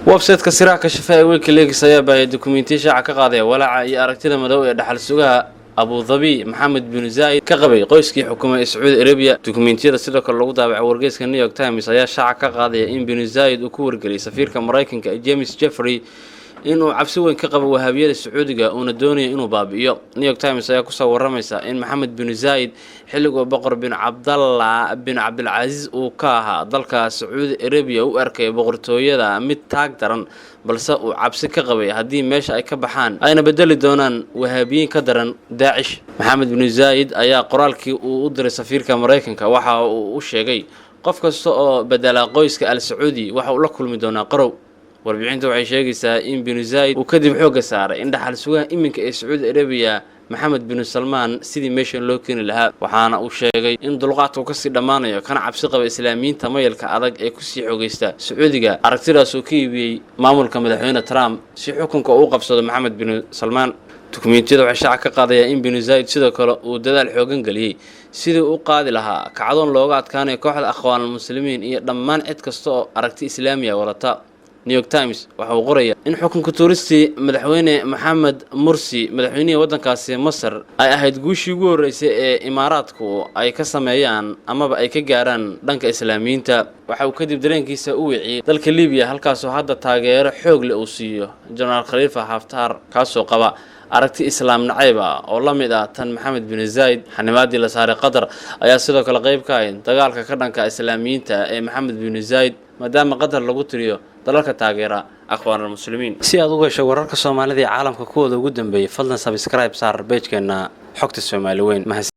website ka siraha ka shafay wikileaks ayaa baahiyay dukumeentiyo shaaca ka qaaday walaaca iyo aragtida madow ee dhaxal sugaha Abu Dhabi Mohammed bin Zayed ka qabay qoyskii xukuumadda Saudi Arabia. Dukumeentiyada sidoo kale lagu daabacay wargeyska New York Times ayaa shaaca ka qaaday in bin Zayed uu ku wargeliyay safiirka Mareykanka James Jeffrey inuu cabsi weyn ka qabo wahaabiyada Sacuudiga oo doonaya inuu baabi'iyo. New York Times ayaa ku soo waramaysa in Mohammed bin Zayed xilliga boqor bin Abdullah bin Abdul Aziz uu ka ahaa dalka Saudi Arabia u arkay boqortooyada mid taag daran balse uu cabsi ka qabay haddii meesha ay ka baxaan ayna bedeli doonaan wahaabiyiin ka daran Daesh. Mohammed bin Zayed ayaa qoraalkii uu u diray safiirka Mareykanka waxa uu u sheegay qof kasta oo bedela qoyska Al Saudi waxa uu la kulmi doonaa qarow. warbixintu waxay sheegaysaa in bin Zayed uu kadib xoog saaray in dhaxal sugaha iminka ee Saudi Arabia Mohammed bin Salman sidii meeshan loo keeni lahaa waxaana uu sheegay in dulqaadku ka sii dhamaanayo kana cabsi qaba islaamiyiinta mayalka adag ee ku sii xoogaysta Sacuudiga aragtidaas oo ka iibiyay maamulka madaxweyne Trump si xukunka uu qabsado Mohammed bin Salman. dukumeentiyada waxay shaaca ka qaadayaan in bin Zayed sidoo kale uu dadaal xoogan galiyay sidii uu qaadi lahaa kacdoon looga adkaanayo kooxda Akhwaan Muslimiin iyo dhammaan cid kasta oo aragti islaamiga wadata. New York Times waxa uu qoraya in xukunka tuuristi madaxweyne Mohammed Mursi madaxweynaha wadankaasi Masar ay ahayd guushii ugu horeysay ee Imaaraadku ay ka sameeyaan amaba ay ka gaaraan dhanka islaamiyiinta. waxa uu kadib dareenkiisa u wiciyay dalka Liibiya halkaas oo hadda taageero xoog leh uu siiyo General Khalifa Haftar kaasoo qaba aragti islaam nacayb oo la mid ah tan Mohammed bin Zayed. xanimaadii la saaray Qatar ayaa sidoo kale qayb ka ah dagaalka ka dhanka islaamiyiinta ee Mohammed bin Zayed maadaama Qatar lagu tiriyo dalalka taageera Akhwaan Muslimiin. si aad uga hesho wararka Soomaalida ee caalamka kuwooda ugu dambeeyay fadlan subscribe saar page-keena xogta Soomaali weyn.